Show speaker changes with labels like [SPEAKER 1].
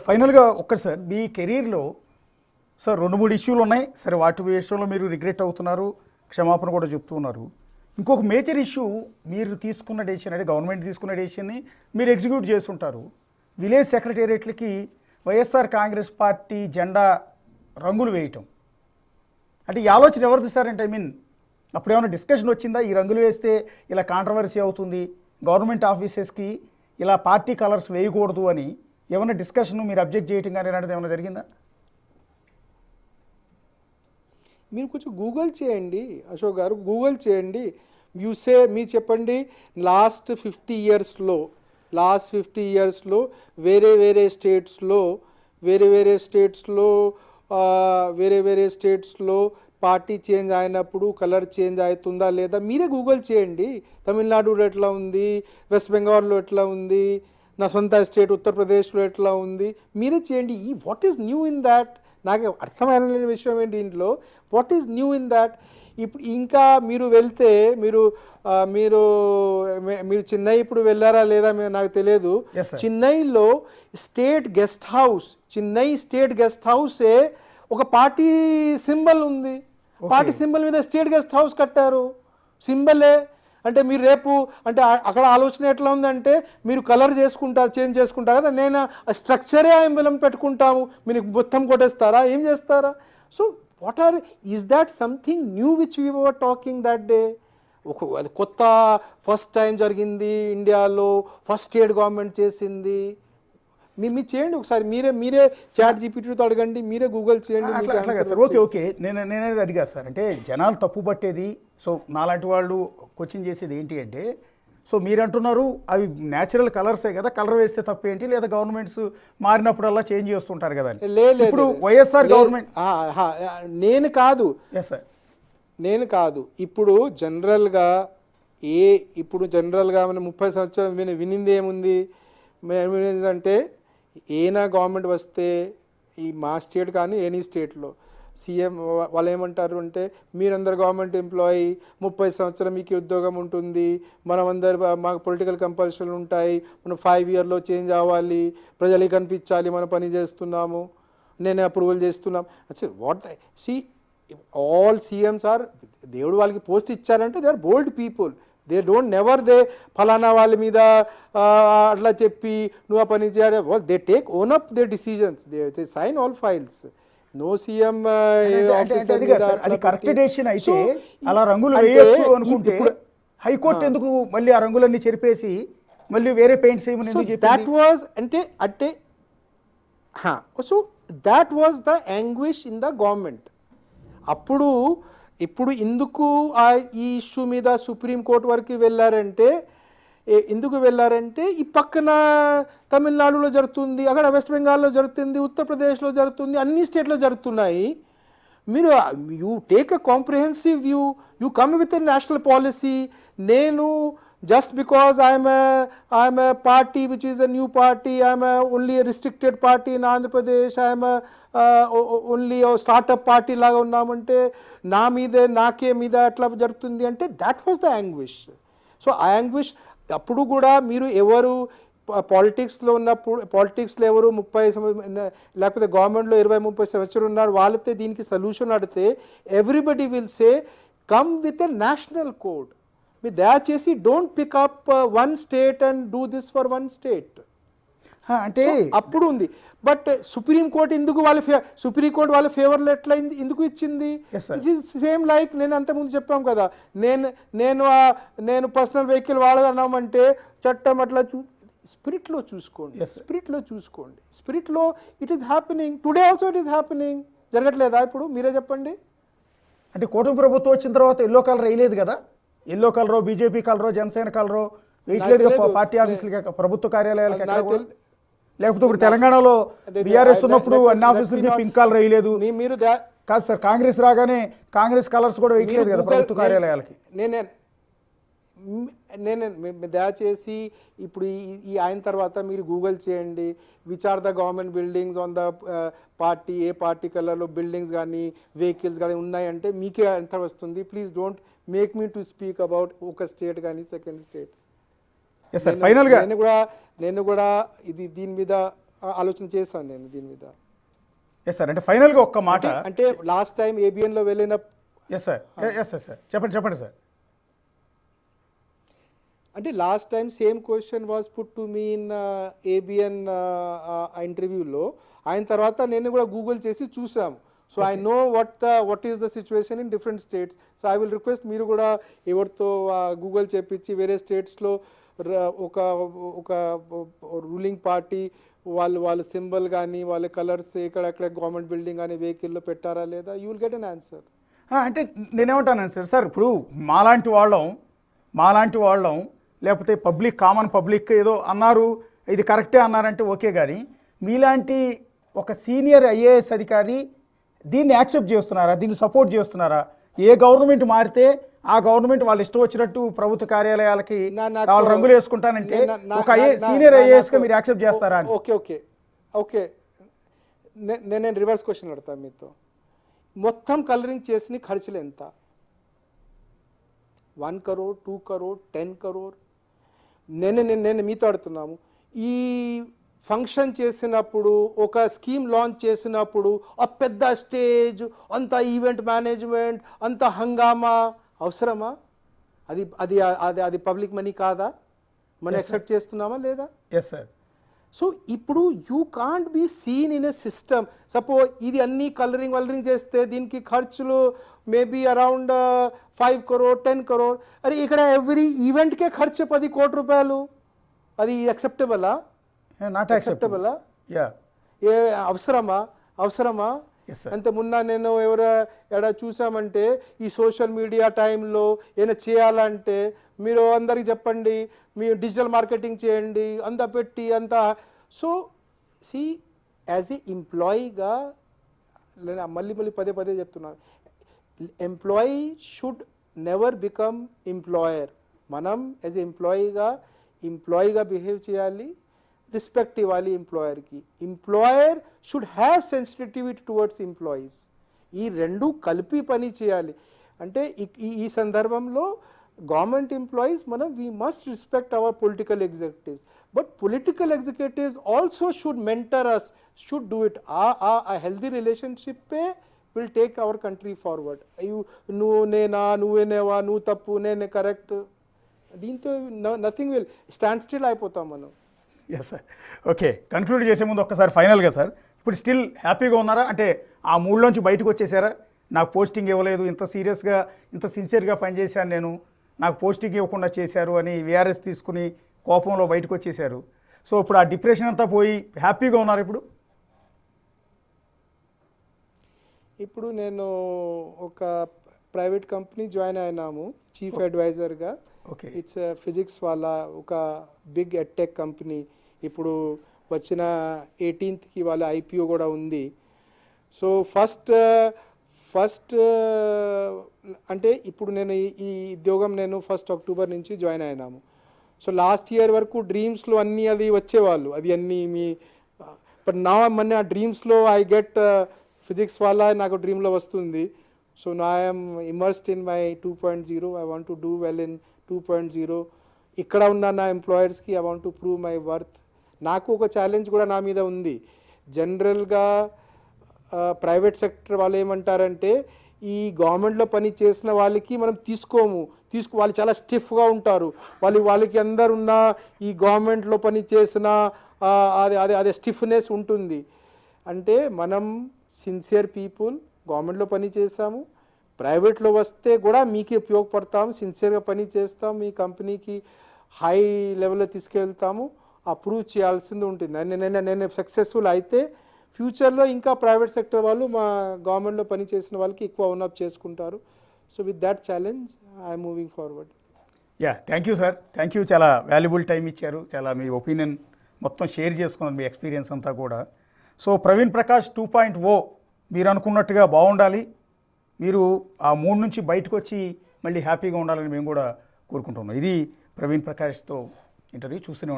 [SPEAKER 1] ఫైనల్గా ఒక్కటి సార్, మీ కెరీర్లో సార్ 2-3 ఇష్యూలు ఉన్నాయి. సరే, వాటి విషయంలో మీరు రిగ్రెట్ అవుతున్నారు, క్షమాపణ కూడా చెప్తూ ఉన్నారు. ఇంకొక మేజర్ ఇష్యూ, మీరు తీసుకున్న డెసిషన్ అంటే గవర్నమెంట్ తీసుకున్న డెసిషన్ని మీరు ఎగ్జిక్యూట్ చేస్తుంటారు. విలేజ్ సెక్రటేరియట్లకి వైఎస్ఆర్ కాంగ్రెస్ పార్టీ జెండా రంగులు వేయటం అంటే ఈ ఆలోచన ఎవరిది సార్? అంటే అప్పుడు ఏమైనా డిస్కషన్ వచ్చిందా, ఈ రంగులు వేస్తే ఇలా కాంట్రవర్సీ అవుతుంది, గవర్నమెంట్ ఆఫీసెస్కి ఇలా పార్టీ కలర్స్ వేయకూడదు అని ఏమైనా డిస్కషన్, మీరు అబ్జెక్ట్ చేయటం కానీ ఇలాంటిది ఏమైనా జరిగిందా?
[SPEAKER 2] మీరు కొంచెం గూగుల్ చేయండి అశోక్ గారు, గూగుల్ చేయండి. మీరు చెప్పండి, లాస్ట్ 50 ఇయర్స్లో వేరే వేరే స్టేట్స్లో పార్టీ చేంజ్ అయినప్పుడు కలర్ చేంజ్ అవుతుందా లేదా మీరే గూగుల్ చేయండి. తమిళనాడులో ఎట్లా ఉంది, వెస్ట్ బెంగాల్లో ఎట్లా ఉంది, నా సొంత స్టేట్ ఉత్తరప్రదేశ్లో ఎట్లా ఉంది, మీరే చేయండి. What is new in that? నాకు అర్థమైన విషయం ఏంటి దీంట్లో, what is new in that? ఇప్పుడు ఇంకా మీరు వెళ్తే మీరు చెన్నై ఇప్పుడు వెళ్ళారా లేదా నాకు తెలియదు. చెన్నైలో చెన్నై స్టేట్ గెస్ట్ హౌసే ఒక పార్టీ సింబల్ ఉంది. పార్టీ సింబల్ మీద స్టేట్ గెస్ట్ హౌస్ కట్టారు, సింబలే. అంటే మీరు రేపు అంటే అక్కడ ఆలోచన ఎట్లా ఉందంటే, మీరు కలర్ చేంజ్ చేసుకుంటారు కదా, నేను స్ట్రక్చరే ఎంబలం పెట్టుకుంటాము, మీరు మొత్తం కొట్టేస్తారా, ఏం చేస్తారా? So is that something new which we were talking that day? అది కొత్త, ఫస్ట్ టైం జరిగింది ఇండియాలో, ఫస్ట్ స్టేట్ గవర్నమెంట్ చేసింది. మీరు చేయండి ఒకసారి, మీరే చాట్ జీపీటీతో అడగండి, మీరే గూగుల్ చేయండి.
[SPEAKER 1] ఓకే, నేనేది అడిగా సార్, అంటే జనాలు తప్పు పట్టేది, సో నాలాంటి వాళ్ళు క్వశ్చన్ చేసేది ఏంటి అంటే, సో మీరు అంటున్నారు అవి న్యాచురల్ కలర్సే కదా, కలర్ వేస్తే తప్పేంటి, లేదా గవర్నమెంట్స్ మారినప్పుడల్లా చేంజ్ చేస్తుంటారు కదా.
[SPEAKER 2] ఇప్పుడు
[SPEAKER 1] వైఎస్ఆర్ గవర్నమెంట్
[SPEAKER 2] నేను కాదు ఇప్పుడు జనరల్గా మనం 30 సంవత్సరాలు వినింది ఏముంది అంటే, ఏనా గవర్నమెంట్ వస్తే ఈ మా స్టేట్ కానీ ఎనీ స్టేట్లో సీఎం వాళ్ళు ఏమంటారు అంటే, మీరందరు గవర్నమెంట్ ఎంప్లాయీ, 30 సంవత్సరం మీకు ఉద్యోగం ఉంటుంది, మాకు పొలిటికల్ కంపల్షన్ ఉంటాయి, మనం 5 ఇయర్లో చేంజ్ అవ్వాలి, ప్రజలకి కనిపించాలి మనం పని చేస్తున్నాము, నేనే అప్రూవల్ చేస్తున్నాం. ఆల్ సీఎంస్ ఆర్, దేవుడు వాళ్ళకి పోస్ట్ ఇచ్చారంటే they are bold people. They don't ఫలానా వాళ్ళ మీద అట్లా చెప్పి నువ్వు ఆ పని చేయాలి. They take own up they decisions, they sign all files. No CM
[SPEAKER 1] అది కరెక్ట్ డెసిషన్ అయితే అలా రంగులు వేయొచ్చు అనుకుంటే, హైకోర్టు ఎందుకు మళ్ళీ ఆ రంగులన్నీ చెరిపేసి మళ్ళీ వేరే పెయింట్స్ ఏమని?
[SPEAKER 2] దట్ వాజ్ అంటే so that was the anguish in the government. ఇప్పుడు ఎందుకు ఈ ఇష్యూ మీద సుప్రీంకోర్టు వరకు వెళ్ళారంటే ఈ పక్కన తమిళనాడులో జరుగుతుంది, అక్కడ వెస్ట్ బెంగాల్లో జరుగుతుంది, ఉత్తరప్రదేశ్లో జరుగుతుంది, అన్ని స్టేట్లో జరుగుతున్నాయి. మీరు you take a comprehensive view, you come with a national policy. నేను just because I'm a party which is a new party, I'm only a restricted party in Andhra Pradesh, I'm only a startup party laga unnamante naake meeda atla jarutundi ante, that was the anguish. So ఆ anguish అప్పుడు కూడా మీరు ఎవరు పాలిటిక్స్లో ఉన్నప్పుడు, పాలిటిక్స్లో ఎవరు 30 లేకపోతే గవర్నమెంట్లో 20-30 సంవత్సరాలు ఉన్నారు, వాళ్ళతో దీనికి సొల్యూషన్ అడితే everybody will say come with a national code. మీరు దయచేసి don't pick up one state and do this for one state
[SPEAKER 1] అంటే
[SPEAKER 2] అప్పుడు ఉంది. బట్ సుప్రీంకోర్టు వాళ్ళ ఫేవర్లో ఎట్లయింది, ఎందుకు ఇచ్చింది? ఇట్ ఈస్ సేమ్ లైక్ నేను అంతకుముందు చెప్పాం కదా, నేను పర్సనల్ వెహికల్ వాడగలమంటే చట్టం అట్లా స్పిరిట్లో చూసుకోండి. స్పిరిట్లో it is happening today also, it is happening. జరగట్లేదా ఇప్పుడు? మీరే చెప్పండి.
[SPEAKER 1] అంటే కూటమి ప్రభుత్వం వచ్చిన తర్వాత ఎల్లో కలర్ వేయలేదు కదా, ఎల్లో కలరో, బీజేపీ కలరో, జనసేన కలరో వేయట్లేదు పార్టీ ఆఫీసులకి, ప్రభుత్వ కార్యాలయాలకి. లేకపోతే ఇప్పుడు తెలంగాణలో బీఆర్ఎస్ ఉన్నప్పుడు అన్ని ఆఫీసులకి పింక్ కలర్ వేయలేదు.
[SPEAKER 2] మీరు
[SPEAKER 1] కాదు సార్, కాంగ్రెస్ రాగానే కాంగ్రెస్ కలర్స్ కూడా వేయట్లేదు కదా ప్రభుత్వ కార్యాలయాలకి.
[SPEAKER 2] నేను దయచేసి ఇప్పుడు ఈ అయిన తర్వాత మీరు గూగుల్ చేయండి, which are the government buildings on the party, ఏ పార్టీ కలర్లో బిల్డింగ్స్ కానీ వెహికల్స్ కానీ ఉన్నాయంటే మీకే ఎంత వస్తుంది. Please don't make me to speak about ఒక స్టేట్ కానీ సెకండ్ స్టేట్.
[SPEAKER 1] ఫైనల్గా
[SPEAKER 2] నేను కూడా దీని మీద ఆలోచన చేశాను నేను దీని మీద.
[SPEAKER 1] ఎస్ సార్, అంటే ఫైనల్గా ఒక్క మాట.
[SPEAKER 2] అంటే లాస్ట్ టైం ఏబిఎన్లో వెళ్ళిన
[SPEAKER 1] ఎస్ సార్, ఎస్ సార్, చెప్పండి సార్.
[SPEAKER 2] అంటే last time same question was put to me in ABN ఇంటర్వ్యూలో. ఆయన తర్వాత నేను కూడా గూగుల్ చేసి చూసాం. So I know what is the situation in different states. So I will request మీరు కూడా ఎవరితో గూగుల్ చేపించి వేరే స్టేట్స్లో ఒక ఒక రూలింగ్ పార్టీ వాళ్ళ సింబల్ కానీ వాళ్ళ కలర్స్ ఎక్కడెక్కడ గవర్నమెంట్ బిల్డింగ్ కానీ వెహికల్లో పెట్టారా లేదా, you will get an answer.
[SPEAKER 1] అంటే నేనేమంటాను సార్, ఇప్పుడు మాలాంటి వాళ్ళం లేకపోతే కామన్ పబ్లిక్ ఏదో అన్నారు, ఇది కరెక్టే అన్నారంటే ఓకే, కానీ మీలాంటి ఒక సీనియర్ ఐఏఎస్ అధికారి దీన్ని యాక్సెప్ట్ చేస్తున్నారా, దీన్ని సపోర్ట్ చేస్తున్నారా? ఏ గవర్నమెంట్ మారితే ఆ గవర్నమెంట్ వాళ్ళు ఇష్టం వచ్చినట్టు ప్రభుత్వ కార్యాలయాలకి వాళ్ళు రంగులు వేసుకుంటానంటే ఒక సీనియర్ ఐఏఎస్గా మీరు యాక్సెప్ట్ చేస్తారా?
[SPEAKER 2] ఓకే నేను రివర్స్ క్వశ్చన్ అడుగుతాను మీతో. మొత్తం కలరింగ్ చేసిన ఖర్చులు ఎంత? 1 crore, 2 crore, 10 crore? నేను మీతో అడుగుతున్నాము. ఈ ఫంక్షన్ చేసినప్పుడు, ఒక స్కీమ్ లాంచ్ చేసినప్పుడు ఆ పెద్ద స్టేజ్, అంత ఈవెంట్ మేనేజ్మెంట్, అంత హంగామా అవసరమా? అది అది అది అది పబ్లిక్ మనీ కాదా? మనం యాక్సెప్ట్ చేస్తున్నామా లేదా?
[SPEAKER 1] Yes sir.
[SPEAKER 2] సో ఇప్పుడు you can't be seen in a system. Suppose ఇది అన్ని కలరింగ్ చేస్తే దీనికి ఖర్చులు మేబీ అరౌండ్ 5 crore, 10 crore. అరే ఇక్కడ ఎవ్రీ ఈవెంట్కే ఖర్చు 10 కోట్ల రూపాయలు. అది యాక్సెప్టబులా?
[SPEAKER 1] నాట్ యాక్సెప్టబులా?
[SPEAKER 2] ఏ అవసరమా? అంత మున్న నేను ఎక్కడ చూసామంటే ఈ సోషల్ మీడియా టైంలో ఏమైనా చేయాలంటే మీరు అందరికి చెప్పండి, మీరు డిజిటల్ మార్కెటింగ్ చేయండి, అంత పెట్టి అంత. సో సి యాజ్ ఏ ఎంప్లాయీగా నేను మళ్ళీ పదే చెప్తున్నాను, employee should never become employer. మనం యాజ్ ఏ ఎంప్లాయీగా బిహేవ్ చేయాలి, రెస్పెక్ట్ ఇవ్వాలి ఎంప్లాయర్కి. Employer should have sensitivity towards employees. ఈ రెండు కలిపి పని చేయాలి. అంటే ఈ సందర్భంలో government employees we must respect our political executives, but political executives also should mentor us, should do it. ఆ హెల్దీ రిలేషన్షిప్పే will take our country forward. నువ్వేనేవా, నువ్వు తప్పు, నేనే కరెక్ట్, దీంతో నథింగ్ విల్ స్టాండ్ స్టిల్ అయిపోతాం మనం.
[SPEAKER 1] Yes sir. ఓకే, కన్క్లూడ్ చేసే ముందు ఒక్కసారి ఫైనల్గా సార్, ఇప్పుడు స్టిల్ హ్యాపీగా ఉన్నారా? అంటే ఆ మూడ్లోంచి బయటకు వచ్చేసారా? నాకు పోస్టింగ్ ఇవ్వలేదు, ఇంత సీరియస్గా ఇంత సిన్సియర్గా పనిచేశాను నేను, నాకు పోస్టింగ్ ఇవ్వకుండా చేశారు అని వీఆర్ఎస్ తీసుకుని కోపంలో బయటకు వచ్చేసారు. సో ఇప్పుడు ఆ డిప్రెషన్ అంతా పోయి హ్యాపీగా ఉన్నారు ఇప్పుడు?
[SPEAKER 2] ఇప్పుడు నేను ఒక ప్రైవేట్ కంపెనీ జాయిన్ అయినాము చీఫ్ అడ్వైజర్గా.
[SPEAKER 1] ఓకే.
[SPEAKER 2] ఇట్స్ ఫిజిక్స్ వాళ్ళ ఒక బిగ్ ఎడ్టెక్ కంపెనీ. ఇప్పుడు వచ్చిన 18th వాళ్ళ ఐపీఓ కూడా ఉంది. సో ఫస్ట్ అంటే ఇప్పుడు నేను ఈ ఉద్యోగం నేను 1 October నుంచి జాయిన్ అయినాము. సో లాస్ట్ ఇయర్ వరకు డ్రీమ్స్లో అన్నీ అది వచ్చేవాళ్ళు, అది అన్నీ బట్ నా మొన్న డ్రీమ్స్లో ఐ గెట్ ఫిజిక్స్ వాళ్ళ నాకు డ్రీమ్లో వస్తుంది. సో నా I'm immersed in my 2.0. I want to do well in 2.0. ఇక్కడ ఉన్న నా ఎంప్లాయర్స్కి I want to prove my worth. నాకు ఒక ఛాలెంజ్ కూడా నా మీద ఉంది. జనరల్గా ప్రైవేట్ సెక్టర్ వాళ్ళు ఏమంటారంటే, ఈ గవర్నమెంట్లో పని చేసిన వాళ్ళకి మనం వాళ్ళు చాలా స్టిఫ్గా ఉంటారు, వాళ్ళకి అందరున్న ఈ గవర్నమెంట్లో పని చేసిన అదే స్టిఫ్నెస్ ఉంటుంది. అంటే మనం సిన్సియర్ పీపుల్, గవర్నమెంట్లో పని చేసాము, ప్రైవేట్లో వస్తే కూడా మీకు ఉపయోగపడతాం, సిన్సియర్గా పని చేస్తాం, మీ కంపెనీకి హై లెవెల్లో తీసుకెళ్తాము, అప్రూవ్ చేయాల్సింది ఉంటుంది. నేను సక్సెస్ఫుల్ అయితే ఫ్యూచర్లో ఇంకా ప్రైవేట్ సెక్టర్ వాళ్ళు మా గవర్నమెంట్లో పని చేసిన వాళ్ళకి ఎక్కువ ఓన్ అప్ చేసుకుంటారు. So with that challenge I'm moving forward.
[SPEAKER 1] Thank you sir, thank you. చాలా వాల్యుబుల్ టైం ఇచ్చారు, చాలా మీ ఒపీనియన్ మొత్తం షేర్ చేసుకున్నారు, మీ ఎక్స్పీరియన్స్ అంతా కూడా. సో ప్రవీణ్ ప్రకాష్ 2.0 మీరు అనుకున్నట్టుగా బాగుండాలి, మీరు ఆ మూడ్ నుంచి బయటకు వచ్చి మళ్ళీ హ్యాపీగా ఉండాలని మేము కూడా కోరుకుంటున్నాం. ఇది ప్రవీణ్ ప్రకాష్తో ఇంటర్వ్యూ. చూస్తూనే